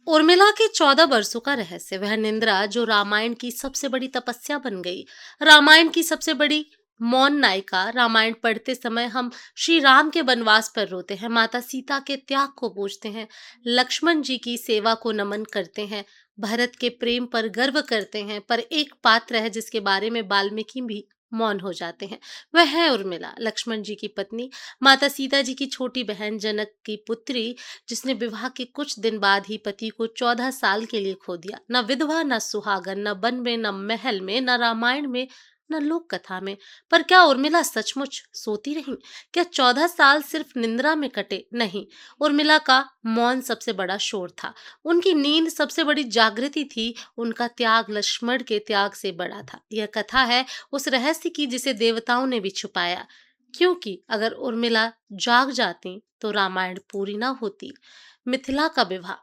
उर्मिला के 14 वर्षों का रहस्य, वह निंद्रा जो रामायण की सबसे बड़ी तपस्या बन गई। रामायण की सबसे बड़ी मौन नायिका। रामायण पढ़ते समय हम श्री राम के वनवास पर रोते हैं, माता सीता के त्याग को पूछते हैं, लक्ष्मण जी की सेवा को नमन करते हैं, भरत के प्रेम पर गर्व करते हैं। पर एक पात्र है जिसके बारे में वाल्मीकि भी मौन हो जाते हैं। वह है उर्मिला, लक्ष्मण जी की पत्नी, माता सीता जी की छोटी बहन, जनक की पुत्री, जिसने विवाह के कुछ दिन बाद ही पति को 14 साल के लिए खो दिया। न विधवा, न सुहागन, न वन में, न महल में, न रामायण में, न लोक कथा में। पर क्या उर्मिला सचमुच सोती रही? क्या 14 साल सिर्फ निंद्रा में कटे? नहीं, उर्मिला का मौन सबसे बड़ा शोर था। उनकी नींद सबसे बड़ी जागृति थी। उनका त्याग लक्ष्मण के त्याग से बड़ा था। यह कथा है उस रहस्य की जिसे देवताओं ने भी छुपाया, क्योंकि अगर उर्मिला जाग जाती तो रामायण पूरी ना होती। मिथिला का विवाह।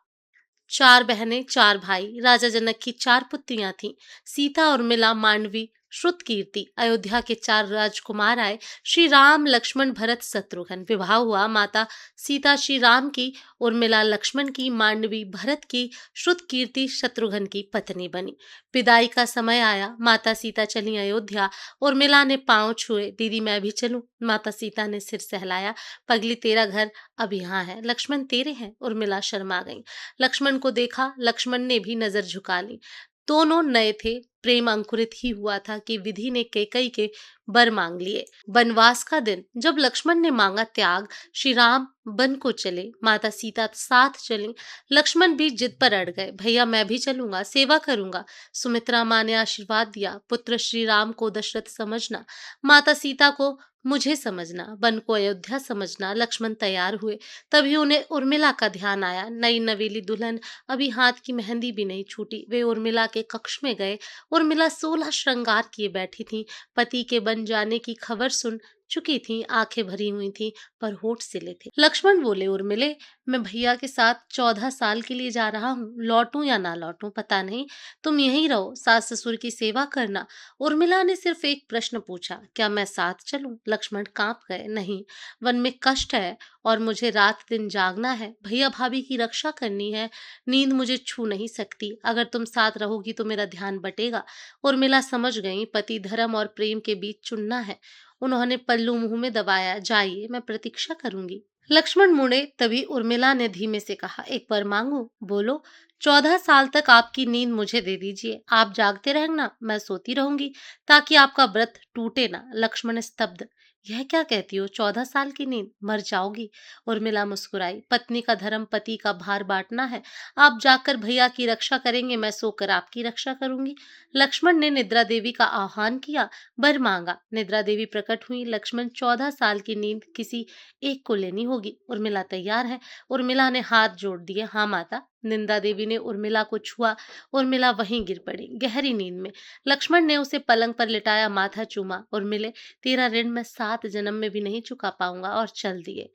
4 बहनें, 4 भाई, राजा जनक की 4 पुत्रियां थीं। सीता, उर्मिला, मांडवी, श्रुतकीर्ति। अयोध्या के 4 राजकुमार आए, श्री राम, लक्ष्मण, भरत, शत्रुघ्न। विवाह हुआ। माता सीता श्री राम की, उर्मिला लक्ष्मण की, मांडवी भरत की, श्रुतकीर्ति शत्रुघ्न की पत्नी बनी। विदाई का समय आया। माता सीता चली अयोध्या। उर्मिला ने पांव छुए, दीदी मैं भी चलूं? माता सीता ने सिर सहलाया, पगली तेरा घर अब यहाँ है, लक्ष्मण तेरे हैं। उर्मिला शर्मा गई। लक्ष्मण को देखा, लक्ष्मण ने भी नजर झुका ली। दोनों नए थे, प्रेम अंकुरित ही हुआ था कि विधि ने कैकई के वर मांग लिए। वनवास का दिन, जब लक्ष्मण ने मांगा त्याग, श्री राम वन को चले, माता सीता साथ चली। लक्ष्मण भी जिद पर अड़ गए, भैया मैं भी चलूंगा, सेवा करूंगा। सुमित्रा माँ ने आशीर्वाद दिया, पुत्र श्री राम को दशरथ समझना, माता सीता को मुझे समझना, वन को अयोध्या समझना। लक्ष्मण तैयार हुए, तभी उन्हें उर्मिला का ध्यान आया। नई नवेली दुल्हन, अभी हाथ की मेहंदी भी नहीं छूटी। वे उर्मिला के कक्ष में गए। उर्मिला 16 श्रृंगार किए बैठी थी। पति के बन जाने की खबर सुन चुकी थी, आंखें भरी हुई थी, पर होठ सिले थे। लक्ष्मण बोले, उर्मिले, मैं भैया के साथ 14 साल के लिए जा रहा हूँ, लौटूं या ना लौटूं पता नहीं, तुम यहीं रहो, सास ससुर की सेवा करना। उर्मिला ने सिर्फ एक प्रश्न पूछा, क्या मैं साथ चलूं? लक्ष्मण कांप गए, नहीं, वन में कष्ट है और मुझे रात दिन जागना है, भैया भाभी की रक्षा करनी है, नींद मुझे छू नहीं सकती, अगर तुम साथ रहोगी तो मेरा ध्यान बटेगा। उर्मिला समझ गई, पति धर्म और प्रेम के बीच चुनना है। उन्होंने पल्लू मुंह में दबाया, जाइए, मैं प्रतीक्षा करूंगी। लक्ष्मण मुड़े, तभी उर्मिला ने धीमे से कहा, एक बार मांगू? बोलो। 14 साल तक आपकी नींद मुझे दे दीजिए, आप जागते रहना, मैं सोती रहूंगी, ताकि आपका व्रत टूटे ना। लक्ष्मण स्तब्ध, यह क्या कहती हो? 14 साल की नींद, मर जाओगी। उर्मिला मुस्कुराई, पत्नी का धर्म पति का भार बांटना है, आप जाकर भैया की रक्षा करेंगे, मैं सोकर आपकी रक्षा करूंगी। लक्ष्मण ने निद्रा देवी का आह्वान किया, वर मांगा। निद्रा देवी प्रकट हुई। लक्ष्मण, 14 साल की नींद किसी एक को लेनी होगी, उर्मिला तैयार है। उर्मिला ने हाथ जोड़ दिए, हाँ माता। निंदा देवी ने उर्मिला को छुआ, उर्मिला वहीं गिर पड़ी गहरी नींद में। लक्ष्मण ने उसे पलंग पर लिटाया, माथा चूमा, उर्मिले, तेरा ऋण मैं 7 जन्म में भी नहीं चुका पाऊंगा, और चल दिए।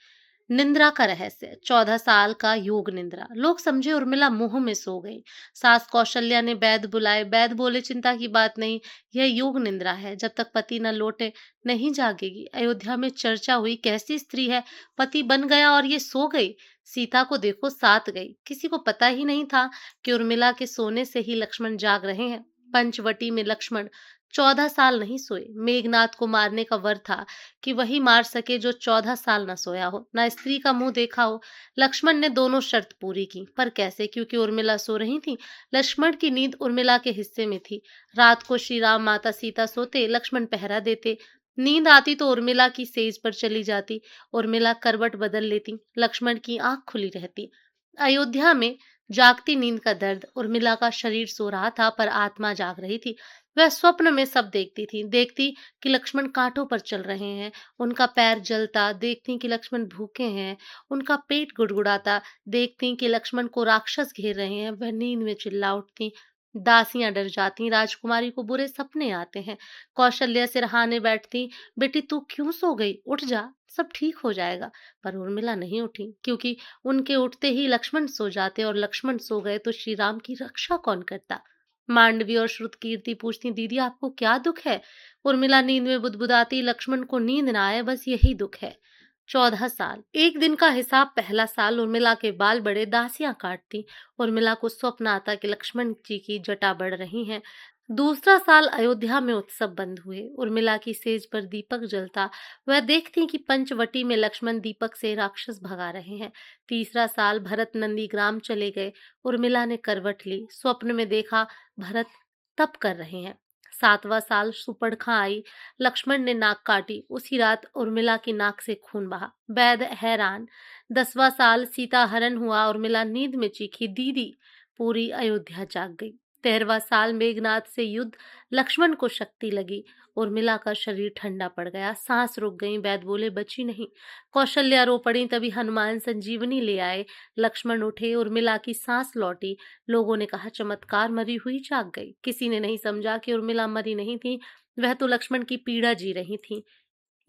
निंद्रा का रहस्य। 14 साल का योग निंद्रा। लोग समझे उर्मिला मुंह में सो गई। सास कौशल्या ने वैद्य बुलाए, वैद्य बोले, चिंता की बात नहीं, यह योग निंद्रा है, जब तक पति न लौटे नहीं जागेगी। अयोध्या में चर्चा हुई, कैसी स्त्री है, पति बन गया और ये सो गई। सीता को देखो, साथ गई। किसी को पता ही नहीं था कि उर्मिला के सोने से ही लक्ष्मण जाग रहे हैं। पंचवटी में लक्ष्मण 14 साल नहीं सोए। मेघनाथ को मारने का वर था कि वही मार सके जो 14 साल न सोया हो, न स्त्री का मुंह देखा हो। लक्ष्मण ने दोनों शर्त पूरी की, पर कैसे? क्योंकि उर्मिला सो रही थी। लक्ष्मण की नींद उर्मिला के हिस्से में थी। रात को श्री राम, माता सीता सोते, लक्ष्मण पहरा देते। नींद आती तो उर्मिला की सेज पर चली जाती, उर्मिला करवट बदल लेती, लक्ष्मण की आंख खुली रहती। अयोध्या में जागती नींद का दर्द। उर्मिला का शरीर सो रहा था पर आत्मा जाग रही थी। वह स्वप्न में सब देखती थी। देखती कि लक्ष्मण कांटों पर चल रहे हैं, उनका पैर जलता, देखती कि लक्ष्मण भूखे हैं, उनका पेट गुड़गुड़ाता, देखती कि लक्ष्मण को राक्षस घेर रहे हैं। वह नींद में चिल्ला उठती, दासियां डर जाती, राजकुमारी को बुरे सपने आते हैं। कौशल्या सिरहाने बैठती, बेटी तू क्यों सो गई, उठ जा, सब ठीक हो जाएगा। पर उर्मिला नहीं उठी, क्योंकि उनके उठते ही लक्ष्मण सो जाते, और लक्ष्मण सो गए तो श्री राम की रक्षा कौन करता? मांडवी और श्रुतकीर्ति पूछती, दीदी आपको क्या दुख है? उर्मिला नींद में बुदबुदाती, लक्ष्मण को नींद ना आए, बस यही दुख है। 14 साल। एक दिन का हिसाब पहला साल उर्मिला के बाल बड़े दासियां काटती। उर्मिला को स्वप्न आता कि लक्ष्मण जी की जटा बढ़ रही हैं। दूसरा साल अयोध्या में उत्सव बंद हुए। उर्मिला की सेज पर दीपक जलता। वह देखती कि पंचवटी में लक्ष्मण दीपक से राक्षस भगा रहे हैं। तीसरा साल भरत नंदीग्राम चले गए। उर्मिला ने करवट ली। स्वप्न में देखा भरत तप कर रहे हैं। सातवां साल सुपर्णखा आई। लक्ष्मण ने नाक काटी। उसी रात उर्मिला की नाक से खून बहा। वैद्य हैरान। 10वां साल सीता हरण हुआ। उर्मिला नींद में चीखी, दीदी। पूरी अयोध्या जाग गई। 13वां साल मेघनाद से युद्ध। लक्ष्मण को शक्ति लगी। उर्मिला का शरीर ठंडा पड़ गया। सांस रुक गई। वैद्य बोले, बची नहीं। कौशल्या रो पड़ी। तभी हनुमान संजीवनी ले आए। लक्ष्मण उठे। उर्मिला की सांस लौटी। लोगों ने कहा, चमत्कार, मरी हुई जाग गई। किसी ने नहीं समझा कि उर्मिला मरी नहीं थी, वह तो लक्ष्मण की पीड़ा जी रही थी।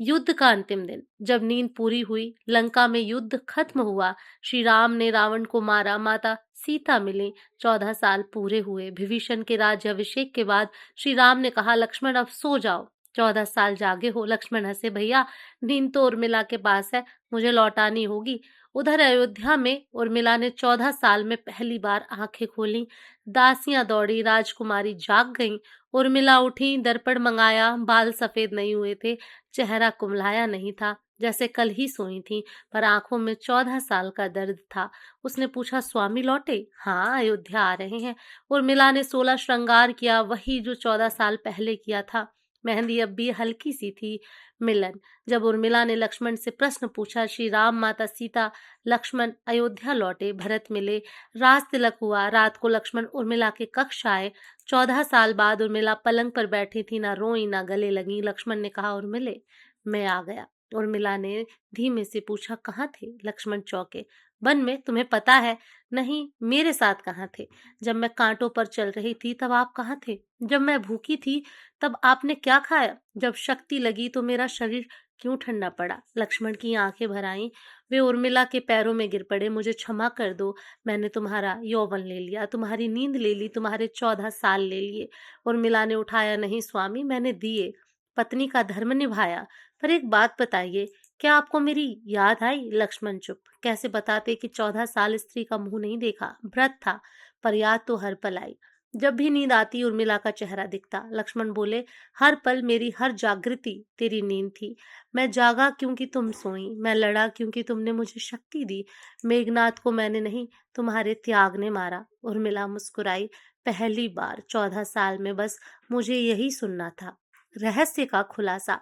युद्ध का अंतिम दिन। जब नींद पूरी हुई, लंका में युद्ध खत्म हुआ। श्री राम ने रावण को मारा। माता सीता मिली। 14 साल पूरे हुए। विभीषण के राज्याभिषेक के बाद श्री राम ने कहा, लक्ष्मण अब सो जाओ। 14 साल जागे हो। लक्ष्मण हंसे, भैया नींद तो उर्मिला के पास है, मुझे लौटानी होगी। उधर अयोध्या में उर्मिला ने 14 साल में पहली बार आंखें खोली। दासियां दौड़ी। राजकुमारी जाग गईं। उर्मिला उठी। दर्पण मंगाया। बाल सफेद नहीं हुए थे। चेहरा कुम्हलाया नहीं था, जैसे कल ही सोई थी, पर आंखों में 14 साल का दर्द था। उसने पूछा, स्वामी लौटे? हाँ, अयोध्या आ रहे हैं। उर्मिला ने 16 श्रृंगार किया, वही जो 14 साल पहले किया था। मेहंदी अब भी हल्की सी थी। मिलन। जब उर्मिला ने लक्ष्मण से प्रश्न पूछा, श्री राम, माता सीता, लक्ष्मण अयोध्या लौटे, भरत मिले, राज तिलक हुआ। रात को लक्ष्मण उर्मिला के कक्ष आए। 14 साल बाद उर्मिला पलंग पर बैठी थी, ना रोई ना गले लगी। लक्ष्मण ने कहा, उर्मिले, मैं आ गया। उर्मिला ने धीमे से पूछा, कहाँ थे? लक्ष्मण चौंके। वन में, तुम्हें पता है? नहीं, मेरे साथ कहाँ थे? जब मैं कांटों पर चल रही थी तब आप कहाँ थे? जब मैं भूखी थी तब आपने क्या खाया? जब शक्ति लगी तो मेरा शरीर क्यों ठंडा पड़ा? लक्ष्मण की आंखें भर आईं। वे उर्मिला के पैरों में गिर पड़े। मुझे क्षमा कर दो। मैंने तुम्हारा यौवन ले लिया, तुम्हारी नींद ले ली, तुम्हारे 14 साल ले लिए। उर्मिला ने उठाया, नहीं स्वामी, मैंने दिए, पत्नी का धर्म निभाया। पर एक बात बताइए, क्या आपको मेरी याद आई? लक्ष्मण चुप। कैसे बताते कि 14 साल स्त्री का मुंह नहीं देखा? व्रत था, पर याद तो हर पल आई। जब भी नींद आती उर्मिला का चेहरा दिखता। लक्ष्मण बोले, हर पल मेरी हर जागृति तेरी नींद थी। मैं जागा क्योंकि तुम सोई, मैं लड़ा क्योंकि तुमने मुझे शक्ति दी। मेघनाथ को मैंने नहीं, तुम्हारे त्याग ने मारा। उर्मिला मुस्कुराई। पहली बार 14 साल में बस मुझे यही सुनना था, रहस्य का खुलासा।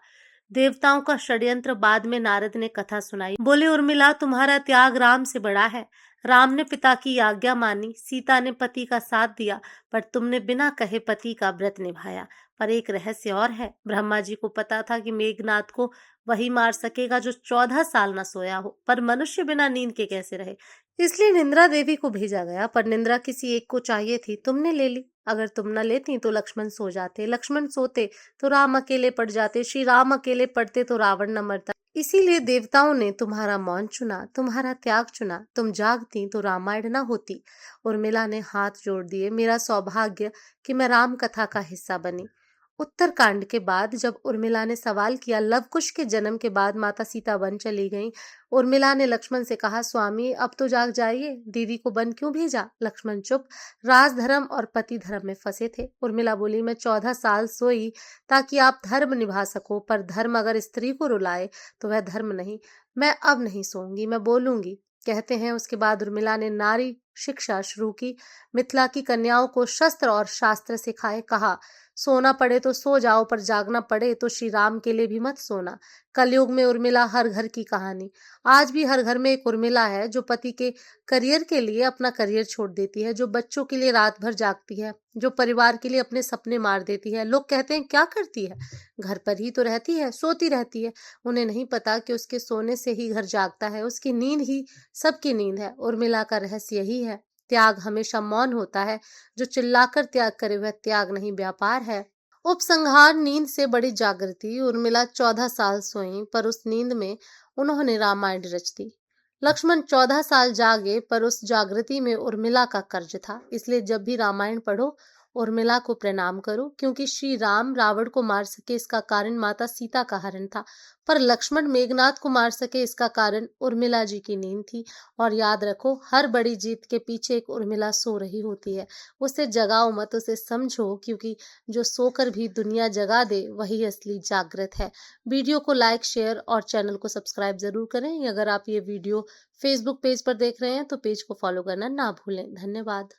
देवताओं का षड्यंत्र। बाद में नारद ने कथा सुनाई। बोले, उर्मिला, तुम्हारा त्याग राम से बड़ा है। राम ने पिता की आज्ञा मानी, सीता ने पति का साथ दिया, पर तुमने बिना कहे पति का व्रत निभाया। पर एक रहस्य और है। ब्रह्मा जी को पता था कि मेघनाथ को वही मार सकेगा जो 14 साल न सोया हो, पर मनुष्य बिना नींद के कैसे रहे? इसलिए निंद्रा देवी को भेजा गया, पर निंद्रा किसी एक को चाहिए थी, तुमने ले ली। अगर तुम न लेती तो लक्ष्मण सो जाते, लक्ष्मण सोते तो राम अकेले पड़ जाते, श्री राम अकेले पड़ते तो रावण न मरता। इसीलिए देवताओं ने तुम्हारा मौन चुना, तुम्हारा त्याग चुना। तुम जागती तो रामायण न होती। उर्मिला ने हाथ जोड़ दिए। मेरा सौभाग्य कि मैं राम कथा का हिस्सा बनी। उत्तरकांड के बाद जब उर्मिला ने सवाल किया, लवकुश के जन्म के बाद माता सीता वन चली गईं। उर्मिला ने लक्ष्मण से कहा, स्वामी अब तो जाग जाइए, दीदी को वन क्यों भेजा? लक्ष्मण चुप। राजधर्म और पति धर्म में फंसे थे। उर्मिला बोली, मैं 14 साल सोई ताकि आप धर्म निभा सको, पर धर्म अगर स्त्री को रुलाए तो वह धर्म नहीं। मैं अब नहीं सोऊंगी, मैं बोलूंगी, कहते हैं। उसके बाद उर्मिला ने नारी शिक्षा शुरू की। मिथिला की कन्याओं को शस्त्र और शास्त्र सिखाए। कहा, सोना पड़े तो सो जाओ, पर जागना पड़े तो श्री राम के लिए भी मत सोना। कलयुग में उर्मिला हर घर की कहानी। आज भी हर घर में एक उर्मिला है जो पति के करियर के लिए अपना करियर छोड़ देती है, जो बच्चों के लिए रात भर जागती है, जो परिवार के लिए अपने सपने मार देती है। लोग कहते हैं, क्या करती है? घर पर ही तो रहती है, सोती रहती है। उन्हें नहीं पता कि उसके सोने से ही घर जागता है, उसकी नींद ही सबकी नींद है। उर्मिला का रहस्य यही है, त्याग हमेशा मौन होता है। जो चिल्लाकर त्याग करे वह त्याग नहीं, व्यापार है। उपसंहार। नींद से बड़ी जागृति। उर्मिला 14 साल सोई, पर उस नींद में उन्होंने रामायण रच दी। लक्ष्मण 14 साल जागे, पर उस जागृति में उर्मिला का कर्ज था। इसलिए जब भी रामायण पढ़ो, उर्मिला को प्रणाम करो, क्योंकि श्री राम रावण को मार सके इसका कारण माता सीता का हरण था, पर लक्ष्मण मेघनाद को मार सके इसका कारण उर्मिला जी की नींद थी। और याद रखो, हर बड़ी जीत के पीछे एक उर्मिला सो रही होती है। उसे जगाओ मत, उसे समझो, क्योंकि जो सोकर भी दुनिया जगा दे वही असली जागृत है। वीडियो को लाइक, शेयर और चैनल को सब्सक्राइब जरूर करें। अगर आप ये वीडियो फेसबुक पेज पर देख रहे हैं तो पेज को फॉलो करना ना भूलें। धन्यवाद।